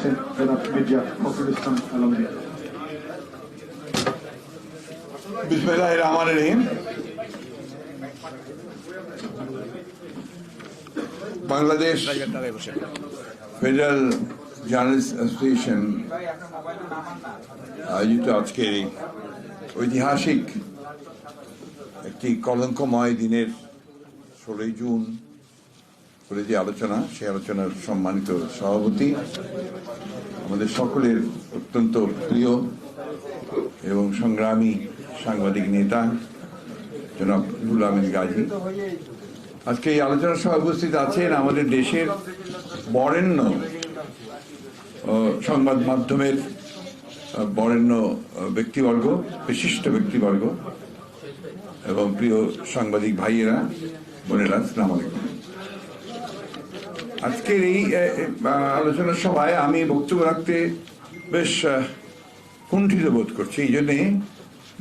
করছেন জনাব মির্জা ফখরুল ইসলাম আলমগীর। বিসমিল্লাহির রহমানির রহিম। বাংলাদেশ ফেডারেল জার্নালিস্ট অ্যাসোসিয়েশন আয়োজিত আজকের এই ঐতিহাসিক একটি কলঙ্কময় দিনের 16 জুন করে যে আলোচনা, সেই আলোচনার সম্মানিত সভাপতি, আমাদের সকলের অত্যন্ত প্রিয় এবং সংগ্রামী সাংবাদিক নেতা জনাব রুহুল আমিন গাজী। আজকে এই আলোচনার সভায় উপস্থিত আছেন আমাদের দেশের বরেণ্য সংবাদ মাধ্যমের বরেণ্য ব্যক্তিবর্গ, বিশিষ্ট ব্যক্তিবর্গ এবং প্রিয় সাংবাদিক ভাইয়েরা, বোনেরা, আসসালামু আলাইকুম। আজকের এই আলোচনার সভায় আমি বক্তব্য রাখতে বেশ কুণ্ঠিত বোধ করছি। এই জন্যে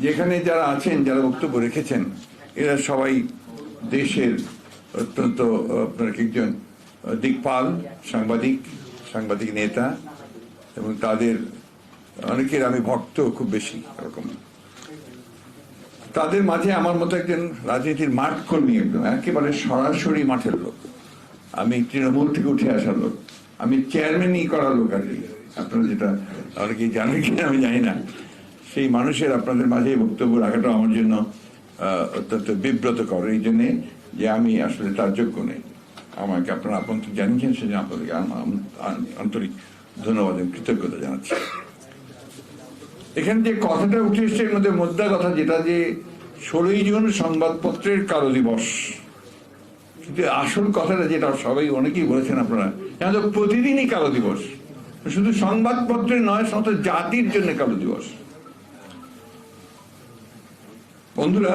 যেখানে যারা আছেন, যারা বক্তব্য রেখেছেন, এরা সবাই দেশের অত্যন্ত আপনার একজন দিকপাল, সাংবাদিক নেতা, এবং তাদের অনেকের আমি ভক্ত খুব বেশি এরকম। তাদের মাঝে আমার মতো একজন রাজনীতির মাঠ কর্মী, একদম একেবারে সরাসরি মাঠের লোক। আমি তৃণমূল থেকে উঠে আসার লোক, আমি চেয়ারম্যানই করার লোক আর কি। আপনারা যেটা অনেকেই জানেন কিনা আমি জানি না, সেই মানুষের আপনাদের মাঝে বক্তব্য রাখাটা আমার জন্য অত্যন্ত বিব্রত করে। এই জন্যে যে আমি আসলে তার যোগ্য নেই। আমাকে আপনারা আপত্তি জানিয়েছেন, সেজন্য আপনাদেরকে আন্তরিক ধন্যবাদ এবং কৃতজ্ঞতা জানাচ্ছি। এখানে যে কথাটা উঠে এসছে এর মধ্যে মোদ্দা কথা যেটা, যে 16 জুন সংবাদপত্রের কালো দিবস, কিন্তু আসল কথাটা যেটা সবাই অনেকেই বলেছেন আপনারা, এখন তো প্রতিদিনই কালো দিবস, শুধু সংবাদপত্রের নয়, সমস্ত জাতির জন্য কালো দিবস। বন্ধুরা,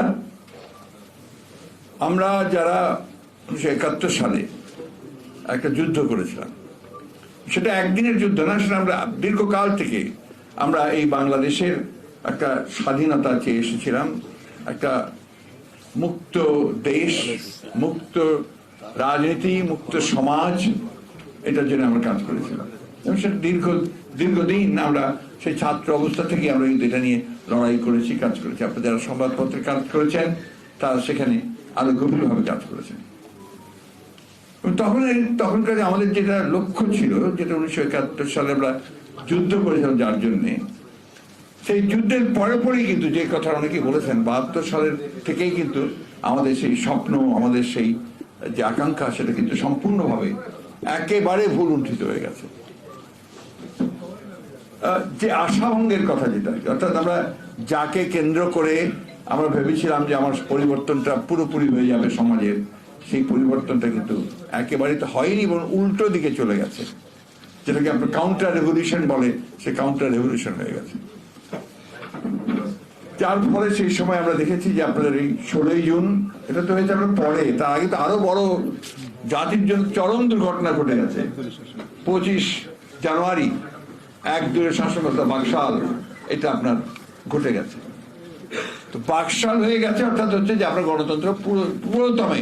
আমরা যারা 1971 সালে একটা যুদ্ধ করেছিলাম, সেটা একদিনের যুদ্ধ না, সেটা আমরা দীর্ঘকাল থেকে আমরা এই বাংলাদেশের একটা স্বাধীনতা চেয়ে এসেছিলাম, একটা মুক্ত দেশ, মুক্ত রাজনীতি, মুক্ত সমাজ, এটার জন্য আমরা কাজ করেছিলাম। এবং সেটা দীর্ঘদিন আমরা সেই ছাত্র অবস্থা থেকে আমরা কিন্তু এটা নিয়ে লড়াই করেছি, কাজ করেছি। আপনারা যারা সংবাদপত্রে কাজ করেছেন তারা সেখানে আরো গভীরভাবে কাজ করেছেন। তখনকার আমাদের যেটা লক্ষ্য ছিল, যেটা 1971 সালে আমরা যুদ্ধ করেছিলাম যার জন্যে, সেই যুদ্ধের পরেই কিন্তু যে কথা অনেকেই বলেছেন, 72 সালের থেকেই কিন্তু আমাদের সেই স্বপ্ন, আমাদের সেই যে আকাঙ্ক্ষা, সেটা কিন্তু সম্পূর্ণভাবে একেবারে ভুল উন্ঠিত হয়ে গেছে। যে আশাভঙ্গের কথা যেটা, অর্থাৎ আমরা যাকে কেন্দ্র করে আমরা ভেবেছিলাম যে আমার পরিবর্তনটা পুরোপুরি হয়ে যাবে সমাজের, সেই পরিবর্তনটা কিন্তু একেবারে তো হয়নি, এবং উল্টো দিকে চলে গেছে। যেটাকে আপনার কাউন্টার রেভলিউশন বলে, সে কাউন্টার রেভলিউশন হয়ে গেছে। যার ফলে সেই সময় আমরা দেখেছি যে আপনাদের এই 16 জুন, এটা তো হয়েছে আপনার পরে, তার আগে তো আরো বড় জাতির জন্য চরম দুর্ঘটনা ঘটে গেছে। 25 জানুয়ারি 1-2 শাসনকর্তা বাকশাল, এটা আপনার ঘটে গেছে। তো বাকশাল হয়ে গেছে, অর্থাৎ হচ্ছে যে আপনার গণতন্ত্র পুরোদমে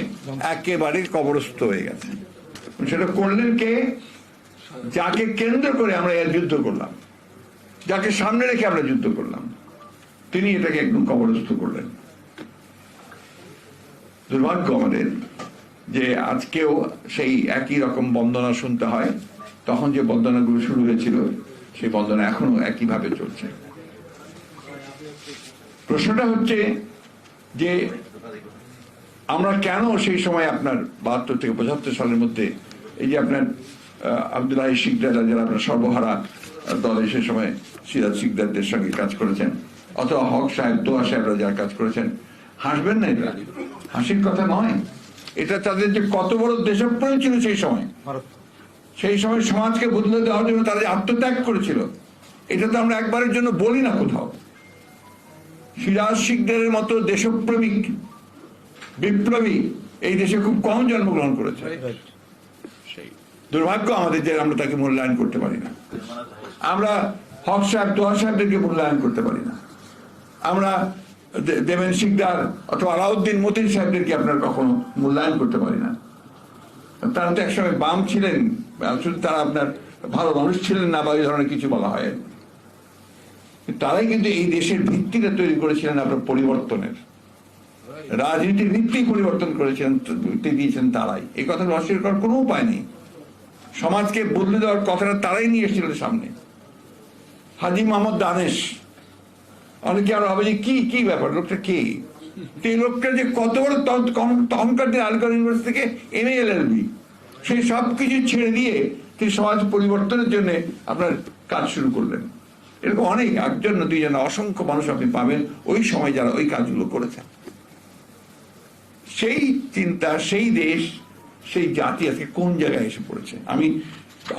একেবারে কবরস্থ হয়ে গেছে। সেটা করলেন কে? যাকে কেন্দ্র করে আমরা এর যুদ্ধ করলাম, যাকে সামনে রেখে আমরা যুদ্ধ করলাম, তিনি এটাকে একদম কবরস্থ করলেন। দুর্ভাগ্য আমাদের যে আজকেও সেই একই রকম বন্দনা শুনতে হয়। তখন যে বন্দনাগুলো শুরু হয়েছিল, সেই বন্দনা এখনো একইভাবে চলছে। প্রশ্নটা হচ্ছে যে আমরা কেন সেই সময় আপনার 72 থেকে 75 সালের মধ্যে, এই যে আপনার আব্দুল্লাহ শিকদার, যারা আপনার সর্বহারা দলে সে সময় সিরাজ শিকদারদের সঙ্গে কাজ করেছেন, অথবা হক সাহেব, দোয়া সাহেবরা যারা কাজ করেছেন, হাসবেন না, এটা হাসির কথা নয়। এটা তাদের যে কত বড় দেশপ্রেম ছিল সেই সময় সমাজকে বদলে দেওয়ার জন্য তারা যে আত্মত্যাগ করেছিল, এটা তো আমরা একবারের জন্য বলি না কোথাও। সিরাজ শিকদারের মতো দেশপ্রেমিক বিপ্লবী এই দেশে খুব কম জন্মগ্রহণ করেছে। দুর্ভাগ্য আমাদের যে আমরা তাকে মূল্যায়ন করতে পারি না। আমরা হক সাহেব, দোয়া সাহেবদেরকে মূল্যায়ন করতে পারি না। আমরা দেবেন শিকদার অথবা আলাউদ্দিন মতিন সাহেবদেরকে আপনার কখনো মূল্যায়ন করতে পারি না। তারা তো একসময় বাম ছিলেন, শুধু তারা আপনার ভালো মানুষ ছিলেন না বা এই ধরনের কিছু বলা হয়। তারাই কিন্তু এই দেশের ভিত্তিটা তৈরি করেছিলেন আপনার পরিবর্তনের, রাজনীতির ভিত্তি পরিবর্তন করেছিলেন, দিয়েছেন তারাই। এই কথা অস্বীকার করার কোনো উপায় নেই। সমাজকে বদলে দেওয়ার কথাটা তারাই নিয়ে এসেছিলেন সামনে। হাজী মোহাম্মদ দানেশ, অনেকে আরো হবে যে কি কি ব্যাপার, লোকটা কে? এই লোকটা যে কত বড় তখনকার দিন আলিগড় ইউনিভার্সিটি থেকে MA LLB, সেই সব কিছু ছেড়ে দিয়ে তিনি সমাজ পরিবর্তনের জন্য আপনার কাজ শুরু করলেন। এরকম অনেক, একজন দুইজন, অসংখ্য মানুষ আপনি পাবেন ওই সময় যারা ওই কাজগুলো করেছেন। সেই চিন্তা, সেই দেশ, সেই জাতি আজকে কোন জায়গায় এসে পড়েছে। আমি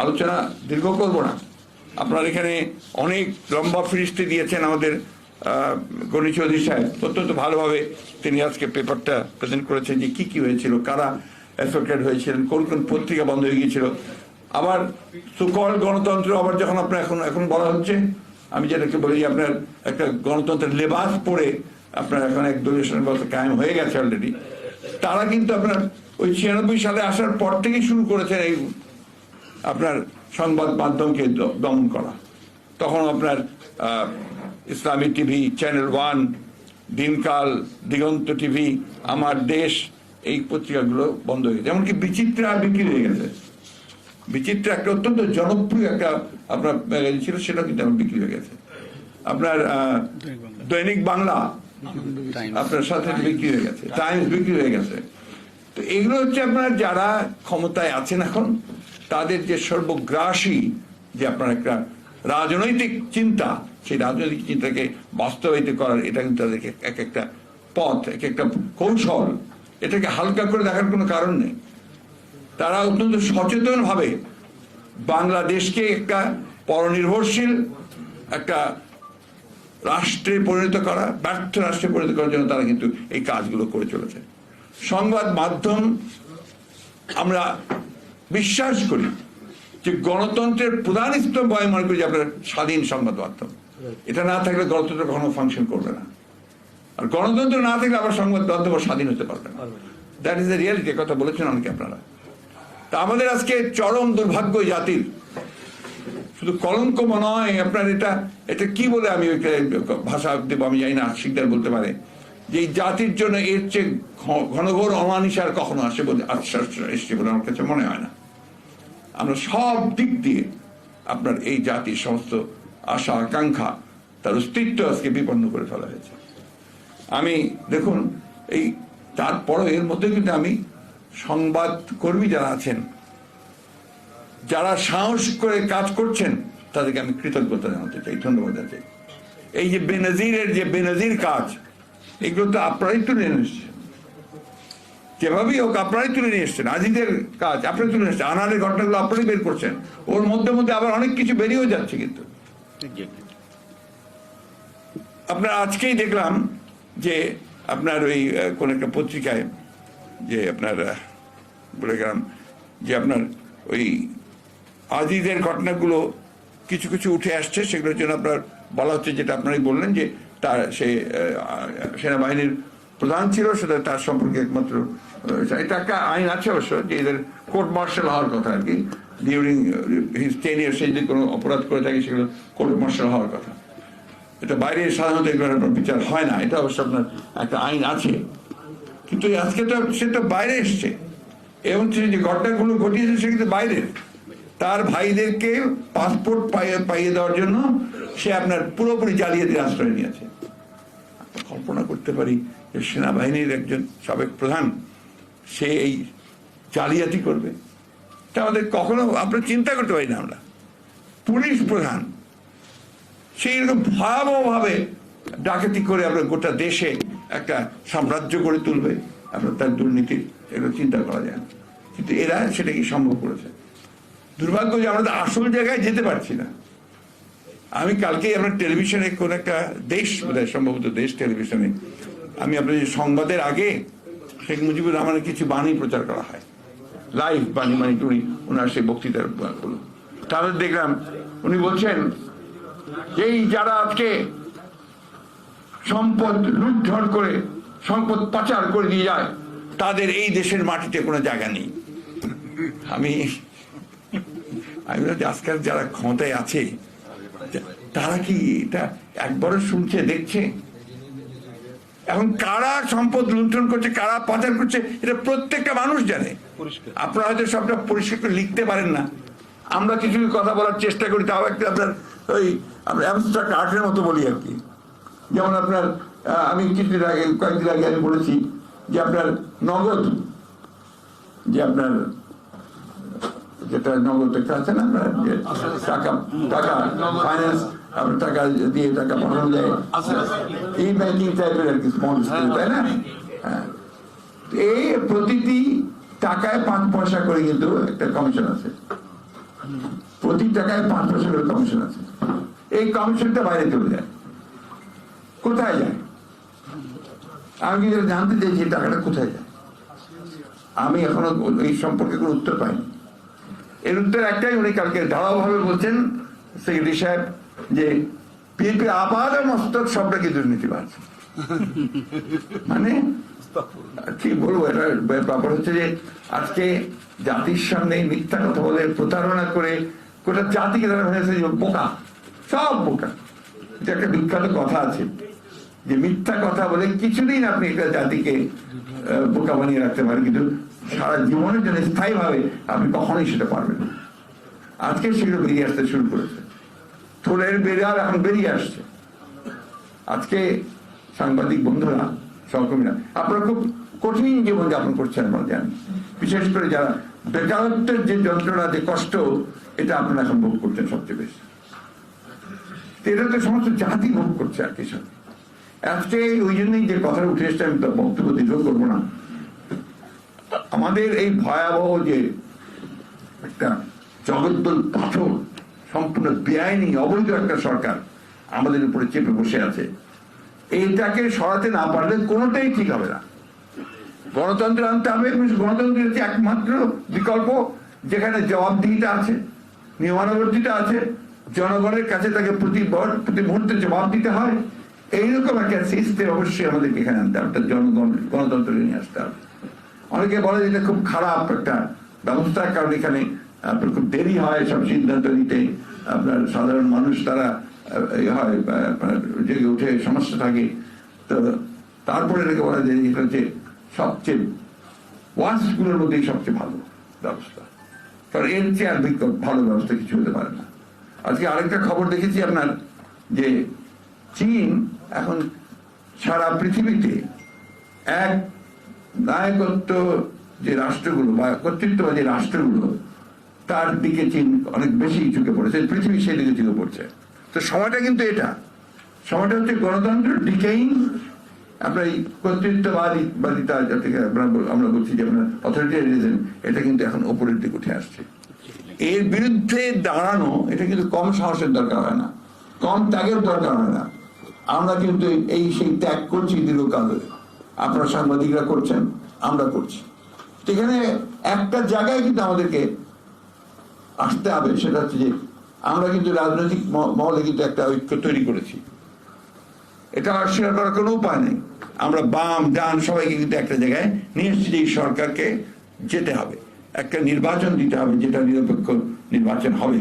আলোচনা দীর্ঘ করবো না। আপনার এখানে অনেক লম্বা ফিরিস্তি দিয়েছেন আমাদের গণি চৌধুরী সাহেব, অত্যন্ত ভালোভাবে তিনি আজকে পেপারটা প্রেজেন্ট করেছেন যে কি কি হয়েছিল, কারা এফেক্টেড হয়েছিলেন, কোন কোন পত্রিকা বন্ধ হয়ে গিয়েছিল। আবার সুকল গণতন্ত্র আবার যখন আপনার এখন বলা হচ্ছে, আমি যেটাকে বলি যে আপনার একটা গণতন্ত্রের লেবাস পরে আপনার এখন এক দলীয় ব্যবস্থা কায়েম হয়ে গেছে অলরেডি। তারা কিন্তু আপনার ওই 96 সালে আসার পর থেকেই শুরু করেছেন এই আপনার সংবাদ মাধ্যমকে দমন করা। তখন আপনার ইসলামী টিভি, চ্যানেল 1, দিনকাল, দিগন্ত টিভি, আমার দেশ, এই পত্রিকাগুলো বন্ধ হয়ে গেছে। এমনকি বিচিত্রা বিক্রি হয়ে গেছে। বিচিত্রা একটা অত্যন্ত জনপ্রিয় একটা আপনার ম্যাগাজিন ছিল, সেটা কিন্তু এখন বিক্রি হয়ে গেছে। আপনার দৈনিক বাংলা আপনার সাথে বিক্রি হয়ে গেছে, টাইমস বিক্রি হয়ে গেছে। তো এগুলো হচ্ছে আপনার যারা ক্ষমতায় আছেন এখন, তাদের যে সর্বগ্রাসী যে আপনার একটা রাজনৈতিক চিন্তা, সেই রাজনৈতিক চিন্তাকে বাস্তবায়িত করার এটা কিন্তু তাদেরকে এক একটা পথ, এক একটা কৌশল। এটাকে হালকা করে দেখার কোনো কারণ নেই। তারা অত্যন্ত সচেতন ভাবে বাংলাদেশকে একটা পরনির্ভরশীল একটা রাষ্ট্রে পরিণত করা, ব্যর্থ রাষ্ট্রে পরিণত করার জন্য তারা কিন্তু এই কাজগুলো করে চলেছে। সংবাদ মাধ্যম, আমরা বিশ্বাস করি যে গণতন্ত্রের প্রধান স্তম্ভ, আমি মনে করি যে আপনার স্বাধীন সংবাদ মাধ্যম। এটা না থাকলে গণতন্ত্র কখনো ফাংশন করবে না, আর গণতন্ত্র না থাকলে আবার সংবাদ মাধ্যম স্বাধীন হতে পারবে না। দ্যাট ইজ দ্য রিয়ালিটি, কথা বলেছেন অনেকে আপনারা। তা আমাদের আজকে চরম দুর্ভাগ্য জাতির, শুধু কলঙ্ক নয় আপনার, এটা কি বলে আমি ভাষা দেব আমি জানি না, শিকদার বলতে পারে যে এই জাতির জন্য এর চেয়ে ঘনঘোর অমানিসার কখনো আসে বলে আশ্বাস এসছে বলে আমার কাছে মনে হয় না। আমরা সব দিক দিয়ে আপনার এই জাতির সমস্ত আশা আকাঙ্ক্ষা, তার অস্তিত্ব আজকে বিপন্ন করে ফেলা হয়েছে। আমি দেখুন এই তারপরও এর মধ্যে কিন্তু আমি সংবাদ কর্মী যারা আছেন, যারা সাহস করে কাজ করছেন, তাদেরকে আমি কৃতজ্ঞতা জানাতে চাই, ধন্যবাদ জানাতে চাই। এই যে বেনজির কাজ, এগুলো তো আপনারাই তুলে নিয়ে এসছেন, যেভাবেই হোক আপনারাই তুলে নিয়ে এসছেন। আজিদের কাজ আপনারাই তুলে এসছেন, আনারের ঘটনাগুলো আপনারাই বের করছেন। ওর মধ্যে মধ্যে আবার অনেক কিছু বেরিয়েও যাচ্ছে। কিন্তু আপনার আজকেই দেখলাম যে আপনার ওই কোন একটা পত্রিকায় যে আপনার বলে গেলাম যে আপনার ওই আজিদের ঘটনাগুলো কিছু কিছু উঠে আসছে, সেগুলোর জন্য আপনার বলা হচ্ছে, যেটা আপনারাই বললেন যে তার সে সেনাবাহিনীর প্রধান ছিল, সেটা তার সম্পর্কে একমাত্র এটা একটা আইন আছে অবশ্য, যে এদের কোর্ট মার্শাল হওয়ার কথা আর কি, ডিউরিং হিজ টেনিয়ার সে যদি কোনো অপরাধ করে থাকে সেগুলো কোর্ট মার্শাল হওয়ার কথা। এটা বাইরে সাধারণত এগুলোর বিচার হয় না, এটা অবশ্য আপনার একটা আইন আছে। কিন্তু আজকে তো সেটা বাইরে এসছে, এবং যে ঘটনাগুলো ঘটিয়েছে সে কিন্তু বাইরের। তার ভাইদেরকে পাসপোর্ট পাইয়ে দেওয়ার জন্য সে আপনার পুরোপুরি জালিয়াতির আশ্রয় নিয়েছে। কল্পনা করতে পারি যে সেনাবাহিনীর একজন সাবেক প্রধান সে এই জালিয়াতি করবে, তা আমাদের কখনো আমরা চিন্তা করতে পারি না। আমরা পুলিশ প্রধান সেই রকম ভয়াবহভাবে ডাকাতি করে আপনার গোটা দেশে একটা সাম্রাজ্য করে তুলবে, আপনার তার দুর্নীতির, এগুলো চিন্তা করা যায় না। কিন্তু এরা সেটাকে সম্ভব করেছে। দুর্ভাগ্য যে আমরা আসল জায়গায় যেতে পারছি না। আমি কালকে আমরা টেলিভিশনে কোন একটা দেশ, সম্ভবত দেশ টেলিভিশনে, আমি আপনার সংবাদের আগে শেখ মুজিবুর রহমানের কিছু বাণী প্রচার করা হয়, লাইভ বাণী, মানে উনি ওনার সেই বক্তৃতার গুলো। তাহলে দেখলাম উনি বলছেন এই যারা আজকে সম্পদ লুণ্ঠন করে সম্পদ পাচার করে দিয়ে যায়, তাদের এই দেশের মাটিতে কোনো জায়গা নেই। আমি আমি বললাম যে আজকাল যারা ক্ষমতায় আছে তারা কি এটা একবারও শুনছে, দেখছে? এখন কারা সম্পদ লুণ্ঠন করছে, কারা পাচার করছে, এটা প্রত্যেকটা মানুষ জানে। আপনারা হয়তো সবটা পরিষ্কার করে লিখতে পারেন না, আমরা কিছু কথা বলার চেষ্টা করি, তাও একটা আপনার ওই আমরা অ্যাবস্ট্রাক্ট আর্টের মতো বলি আর কি। যেমন আপনার আমি কিছুদিন আগে, কয়েকদিন আগে আমি বলেছি যে আপনার নগদ, যে আপনার যেটা নগদ একটা আছে না, আপনার টাকা টাকা ফাইন্যান্স, আপনার টাকা দিয়ে টাকা পাঠানো যায়, এই ব্যাংকিং টাইপের আর কি, স্মল স্কেল, তাই না? হ্যাঁ, এই প্রতিটি টাকায় 5 পয়সা করে কিন্তু একটা কমিশন আছে, প্রতি টাকায় 5 পয়সা করে কমিশন আছে। এই কমিশনটা বাইরে চলে যায়, কোথায় যায়? আমি কিন্তু জানতে চাইছি টাকাটা কোথায় যায়। আমি এখনো এই সম্পর্কে কোনো উত্তর পাইনি। এর উত্তর একটাই, উনি কালকে ধারাভাবে বলছেন সেক্রেটারি সাহেব যে বিএনপি আপাদ মস্তক সবটা কি দুর্নীতিবাজ। মানে কি বলবো, এটা ব্যাপার হচ্ছে যে আজকে জাতির সামনে মিথ্যা কথা বলে, প্রতারণা করে গোটা জাতিকে তারা ভেবেছে যে বোকা, সব বোকা। এটা একটা বিখ্যাত কথা আছে যে মিথ্যা কথা বলে কিছুদিন আপনি একটা জাতিকে বোকা বানিয়ে রাখতে পারেন, কিন্তু সারা জীবনের জন্য স্থায়ীভাবে আপনি কখনোই সেটা পারবেন না। আজকে সেগুলো বেরিয়ে আসতে শুরু করেছে, থোড়ের বেড়ার এখন বেরিয়ে আসছে। আজকে সাংবাদিক বন্ধুরা, সহকর্মীরা, আপনারা খুব কঠিন জীবনযাপন করছেন আমরা জানি, বিশেষ করে যারা বেকারত্বের যে যন্ত্রণা, যে কষ্ট, এটা আপনারা এখন ভোগ করছেন সবচেয়ে বেশি। এটা তো সমস্ত জাতি ভোগ করছে আর কি। আজকে ওই জন্যই যে কথা উঠে এসছে, আমি তো বক্তব্য দীর্ঘ করবো না। আমাদের এই ভয়াবহ যে একটা জগদ্দল পাথর, সম্পূর্ণ বেআইনি অবৈধ একটা সরকার আমাদের উপরে চেপে বসে আছে, এইটাকে সরাতে না পারলে কোনোটাই ঠিক হবে না। গণতন্ত্র আনতে হবে, গণতন্ত্রের হচ্ছে একমাত্র বিকল্প যেখানে জবাবদিহিতা আছে, নিয়মানুবর্তিতা আছে, জনগণের কাছে তাকে প্রতি মুহূর্তে জবাব দিতে হয়। এইরকম একটা সিস্টেম অবশ্যই আমাদেরকে এখানে আনতে হবে, জনগণ গণতন্ত্র নিয়ে আসতে হবে। অনেকে বলে যে এটা খুব খারাপ একটা ব্যবস্থা, কারণ এখানে আপনার খুব দেরি হয় সব সিদ্ধান্ত নিতে, আপনার সাধারণ মানুষ তারা হয় জেগে উঠে সমস্যা থাকে। তো তারপরে এটাকে বলা যায় এটা হচ্ছে সবচেয়ে ওয়ার্স্ট গুলোর মধ্যেই সবচেয়ে ভালো ব্যবস্থা, কারণ এর চেয়ে আর ভালো ব্যবস্থা কিছু হতে পারে না। আজকে আরেকটা খবর দেখেছি আপনার, যে চীন এখন সারা পৃথিবীতে এক নায়কত্ব যে রাষ্ট্রগুলো বা কর্তৃত্ববাদী রাষ্ট্রগুলো, তার দিকে চীন অনেক বেশি ঝুঁকে পড়েছে, পৃথিবী সেই দিকে ঝুঁকে পড়ছে। তো সময়টা কিন্তু এটা, সময়টা হচ্ছে গণতন্ত্র ডিকেইং, আপনার এই কর্তৃত্ববাদিতা থেকে আমরা বলছি যে আপনার অথরিটারিজম, এটা কিন্তু এখন ওপরের দিকে উঠে আসছে। এর বিরুদ্ধে দাঁড়ানো এটা কিন্তু কম সাহসের দরকার হয় না, কম ত্যাগের দরকার হয় না। আমরা কিন্তু সেই ত্যাগ করছি দীর্ঘকাল ধরে, আপনারা সাংবাদিকরা করছেন, আমরা করছি। এখানে একটা জায়গায় কিন্তু আমাদেরকে আসতে হবে, সেটা হচ্ছে যে আমরা কিন্তু রাজনৈতিক মহলে কিন্তু একটা ঐক্য তৈরি করেছি, এটা অস্বীকার করার কোনো উপায় নেই। আমরা বাম ডান সবাইকে কিন্তু একটা জায়গায় নিয়ে এসেছি যে এই সরকারকে যেতে হবে, একটা নির্বাচন দিতে হবে, যেটা নিরপেক্ষ নির্বাচন হবে।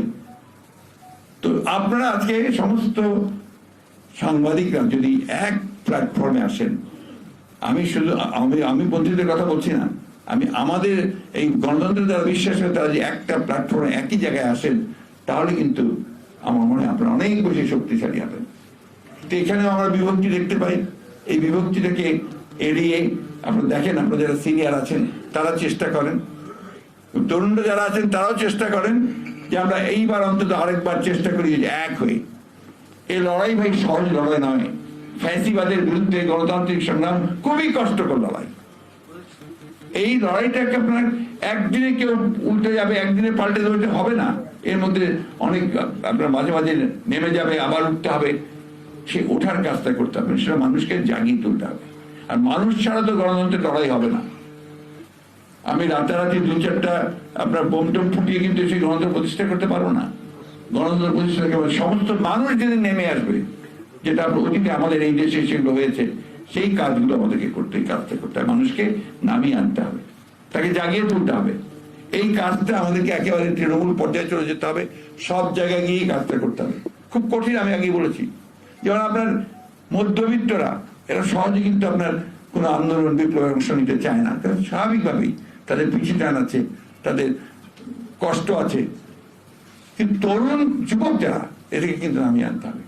তো আপনারা আজকে সমস্ত সাংবাদিকরা যদি এক প্ল্যাটফর্মে আসেন, আমি শুধু আমি বন্ধুদের কথা বলছি না, আমি আমাদের এই গণতন্ত্রের দ্বারা বিশ্বাস করে তারা যে একটা প্ল্যাটফর্মে একই জায়গায় আসেন, তাহলে কিন্তু আমার মনে হয় আপনারা অনেক বেশি শক্তিশালী হবেন। তো এখানেও আমরা বিভক্তি দেখতে পাই, এই বিভক্তিটাকে এড়িয়ে আপনারা দেখেন, আপনারা যারা সিনিয়র আছেন তারা চেষ্টা করেন, তরুণরা যারা আছেন তারাও চেষ্টা করেন যে আমরা এইবার অন্তত আরেকবার চেষ্টা করি যে এক হয়ে। এই লড়াই ভাই সহজ লড়াই নয়, ফ্যাসিবাদের বিরুদ্ধে গণতান্ত্রিক সংগ্রাম খুবই কষ্টকর লড়াই। এই লড়াইটাকে আপনার একদিনে কেউ উল্টে যাবে, একদিনে পাল্টে দেবে হবে না, এর মধ্যে অনেক আপনার মাঝে মাঝে নেমে যাবে, আবার উঠতে হবে। সে ওঠার কাজটা করতে হবে, সেটা মানুষকে জাগিয়ে তুলতে হবে। আর মানুষ ছাড়া তো গণতন্ত্রের লড়াই হবে না। আমি রাতারাতি 2-4টা আপনার বোম টোম ফুটিয়ে কিন্তু সেই গণতন্ত্র প্রতিষ্ঠা করতে পারবো না। গণতন্ত্র প্রতিষ্ঠা সমস্ত মানুষ যেদিন নেমে আসবে, যেটা অতীতে আমাদের এই দেশে সেগুলো হয়েছে, সেই কাজগুলো আমাদেরকে করতে, এই কাজটা করতে হবে, মানুষকে নামিয়ে আনতে হবে, তাকে জাগিয়ে তুলতে হবে। এই কাজটা আমাদেরকে একেবারে তৃণমূল পর্যায়ে চলে যেতে হবে, সব জায়গায় গিয়ে কাজটা করতে হবে। খুব কঠিন, আমি আগে বলেছি। যেমন আপনার মধ্যবিত্তরা এরা সহজে কিন্তু আপনার কোনো আন্দোলন বিপ্লবে অংশ নিতে চায় না, কারণ স্বাভাবিকভাবেই তাদের পিছিয়ে টান আছে, তাদের কষ্ট আছে। কিন্তু তরুণ যুবক যারা, এদেরকে কিন্তু নামিয়ে আনতে হবে।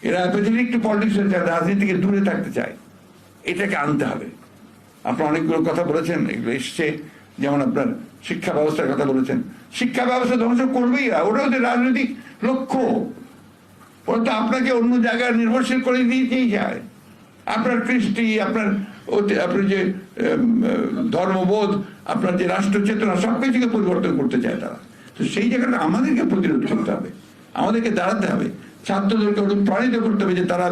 এরা একটু পলিটিক্স রাজনীতি থেকে দূরে থাকতে চায়, এটাকে আনতে হবে। আপনার অনেকগুলো কথা বলেছেন, এগুলো এসছে। যেমন আপনার শিক্ষা ব্যবস্থার কথা বলেছেন, শিক্ষা ব্যবস্থা ধ্বংস করবেই না, ওটা ওদের রাজনৈতিক লক্ষ্য। ওরা তো আপনাকে অন্য জায়গায় নির্ভরশীল করে দিতেই যায়। আপনার কৃষ্টি, আপনার যে ধর্মবোধ, আপনার যে রাষ্ট্র চেতনা, সবকিছুকে পরিবর্তন করতে চায় তারা। তো সেই জায়গাটা আমাদেরকে প্রতিরোধ করতে হবে, আমাদেরকে দাঁড়াতে হবে। ছাত্রদেরকে অনুপ্রাণিত করতে হবে যে তারা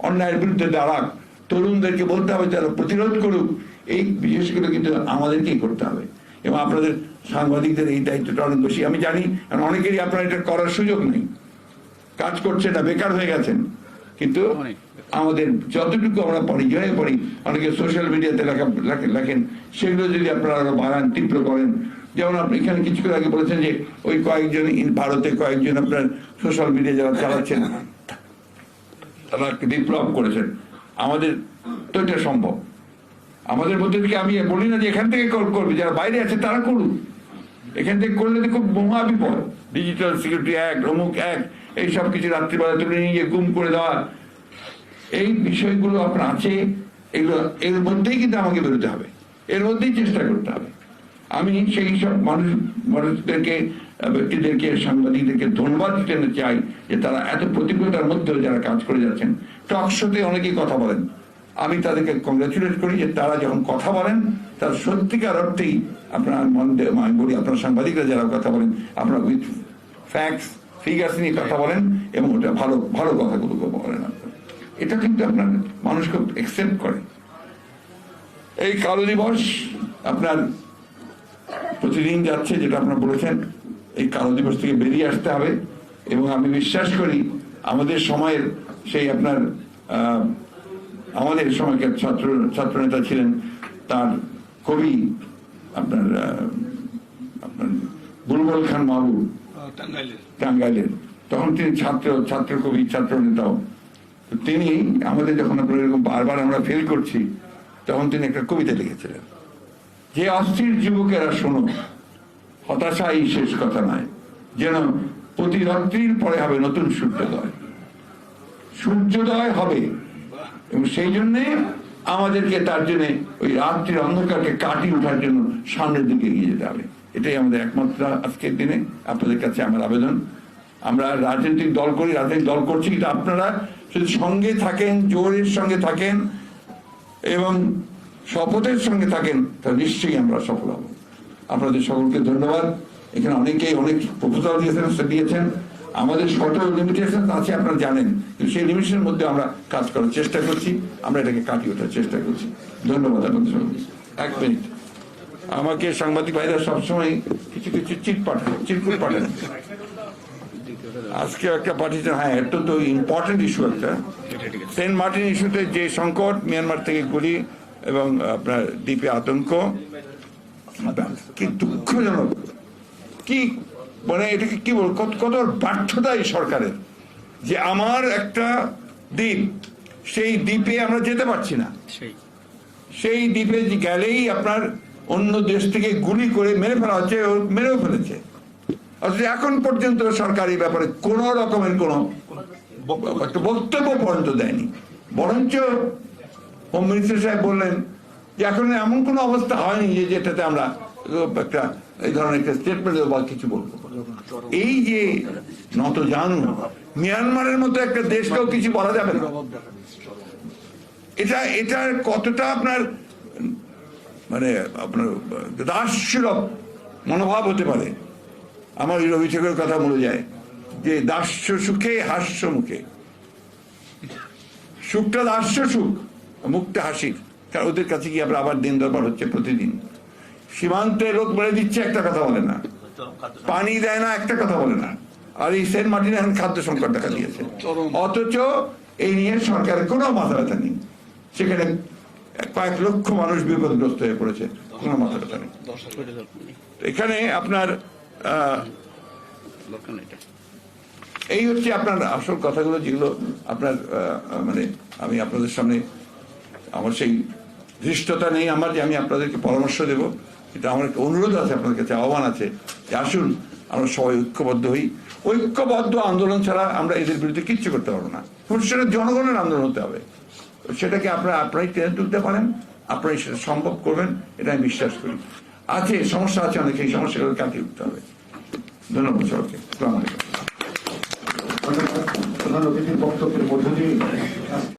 অন্যায়ের বিরুদ্ধে দাঁড়াক, তরুণদেরকে বলতে হবে তারা প্রতিরোধ করুক। এই বিশেষগুলো কিন্তু আমাদেরকেই করতে হবে। এবং আপনাদের সাংবাদিকদের এই দায়িত্বটা অনেক বেশি। আমি জানি অনেকেরই আপনার এটা করার সুযোগ নেই, কাজ করছে না, বেকার হয়ে গেছেন। কিন্তু আমাদের যতটুকু আমরা পড়ি, জয়ে পড়ি, অনেকে সোশ্যাল মিডিয়াতে লেখেন, সেগুলো যদি আপনারা আরো বাড়ান, তীব্র করেন। যেমন আপনি এখানে কিছুক্ষণ আগে বলেছেন যে ওই কয়েকজন ভারতে কয়েকজন আপনার সোশ্যাল মিডিয়া যারা চালাচ্ছেন তারা বিপ্লব করেছেন। আমাদের তো এটা সম্ভব। আমাদের মধ্যে থেকে আমি বলি না যে এখান থেকে করবে, যারা বাইরে আছে তারা করুক। এখান থেকে করলে তো খুব মহা বিপদ। ডিজিটাল সিকিউরিটি অ্যাক্ট, অমুক অ্যাক্ট, এই সব কিছু রাত্রিবেলা তুলে নিয়ে গুম করে দেওয়া, এই বিষয়গুলো আপনার আছে। এগুলো এর মধ্যেই কিন্তু আমাকে বেরোতে হবে, এর মধ্যেই চেষ্টা করতে হবে। আমি সেই সব মানুষদেরকে, ব্যক্তিদেরকে, সাংবাদিকদেরকে ধন্যবাদ দিতে চাই যে তারা এত প্রতিকূলতার মধ্যেও যারা কাজ করে যাচ্ছেন। টক শোতে অনেকেই কথা বলেন, আমি তাদেরকে কংগ্রেচুলেট করি যে তারা যখন কথা বলেন তার সত্যিকার অর্থেই আপনার আমি বলি, আপনার সাংবাদিকরা যারা কথা বলেন, আপনারা উইথ ফ্যাক্টস, ফিগার্স নিয়ে কথা বলেন এবং ওটা ভালো ভালো কথাগুলো বলেন। এটা কিন্তু আপনার মানুষ খুব একসেপ্ট করে। এই কালো দিবস আপনার প্রতিদিন যাচ্ছে, যেটা আপনারা বলেছেন, এই কালো দিবস থেকে বেরিয়ে আসতে হবে। এবং আমি বিশ্বাস করি আমাদের সময়ের সেই আপনার আমাদের সময়কার ছাত্র নেতা ছিলেন তার কবি আপনার বুলবুল খান মাহবুব, টাঙ্গাইলের। তখন তিনি ছাত্র কবি, ছাত্র নেতাও। তিনি আমাদের যখন আপনার এরকম বারবার আমরা ফেল করছি, তখন তিনি একটা কবিতা লিখেছিলেন যে অস্থির যুবকেরা শোনো, হতাশাই শেষ কথা নয়, যেন প্রতি রাত্রির পরে হবে নতুন সূর্যোদয়। সূর্যোদয় হবে এবং সেই জন্যে আমাদেরকে তার জন্য ওই রাত্রির অন্ধকারকে কাটিয়ে ওঠার জন্য সামনের দিকে এগিয়ে যেতে হবে। এটাই আমাদের একমাত্র আজকের দিনে আপনাদের কাছে আমার আবেদন। আমরা রাজনৈতিক দল করি, রাজনৈতিক দল করছি, কিন্তু আপনারা যদি সঙ্গে থাকেন, জোরের সঙ্গে থাকেন এবং শপথের সঙ্গে থাকেন, তাহলে নিশ্চয়ই আমরা সফল হব। আপনাদের সকলকে ধন্যবাদ। এখানে অনেকেই অনেক প্রপোজাল দিয়েছেন। আমাদের শর্ট লিমিটেশন আছে আপনারা জানেন, কিন্তু সেই লিমিটেশনের মধ্যে আমরা কাজ করার চেষ্টা করছি, আমরা এটাকে কাটিয়ে ওঠার চেষ্টা করছি। ধন্যবাদ আপনাদের সকলকে। এক মিনিট, আমাকে সাংবাদিক ভাইরা সবসময় কিছু কিছু চিটকুট পাঠান। আজকে একটা পাঠিয়েছেন, হ্যাঁ, এটা তো ইম্পর্টেন্ট ইস্যু একটা। সেন্ট মার্টিন ইস্যুতে যে সংকট, মিয়ানমার থেকে গুলি এবং আপনার দ্বীপে আতঙ্ক, কি দুঃখজনক, কি মানে এটাকে কি বল, কত ব্যর্থতা এই সরকারের যে আমার একটা দ্বীপ, সেই দ্বীপে আমরা যেতে পারছি না। সেই দ্বীপে গেলেই আপনার অন্য দেশ থেকে গুলি করে মেরে ফেলা হচ্ছে, মেরেও ফেলেছে। অথচ এখন পর্যন্ত সরকার এই ব্যাপারে কোন রকমের কোন বক্তব্য পর্যন্ত দেয়নি। বরঞ্চ হোম মিনিস্টার সাহেব বললেন যে এখন এমন কোন অবস্থা হয়নি যে যেটাতে আমরা একটা এই ধরনের একটা স্টেটমেন্ট বা কিছু বলবো। এই যে নত জানু, মিয়ানমারের মতো একটা দেশকেও কিছু বলা যাবে না। এটা কতটা আপনার মানে আপনার দাসসুলভ মনোভাব হতে পারে। আমার রবি ঠাকুরের কথা বলে যায় যে দাস্য সুখে হাস্য মুখে, সুখটা দাস্য সুখ, মুখটা হাসির। কারণ ওদের কাছে গিয়ে আমরা আবার দিন দরবার হচ্ছে প্রতিদিন। সীমান্তে লোক মেরে দিচ্ছে, একটা কথা বলে না, পানি দেয় না, একটা কথা বলে না। আর এই সেন্ট মার্টিনে এখন খাদ্য সংকট দেখা দিয়েছে, অথচ এই নিয়ে সরকারের কোনো মাথা ব্যথা নেই। সেখানে কয়েক লক্ষ মানুষ বিপদগ্রস্ত হয়ে পড়েছে। কোনো মাথা ব্যথা নেই। তো এখানে আপনার এই হচ্ছে আপনার আসল কথাগুলো, যেগুলো আপনার মানে আমি আপনাদের সামনে, আমার সেই ধৃষ্টতা নেই আমার যে আমি আপনাদেরকে পরামর্শ দেব, কিন্তু আমার একটা অনুরোধ আছে, আপনাদের কাছে আহ্বান আছে যে আসুন আমরা সবাই ঐক্যবদ্ধ হই। ঐক্যবদ্ধ আন্দোলন ছাড়া আমরা এদের বিরুদ্ধে কিচ্ছু করতে পারবো না। সেটা জনগণের আন্দোলন হতে হবে, সেটাকে আপনারাই টেনে তুলতে পারেন, আপনারাই সেটা সম্ভব করবেন, এটা আমি বিশ্বাস করি। আছে সমস্যা আছে অনেক, এই সমস্যাগুলো কাটিয়ে উঠতে হবে। ধন্যবাদ সবাইকে। আসসালামু আলাইকুম। প্রধান অতিথির বক্তব্যের মধ্য দিয়ে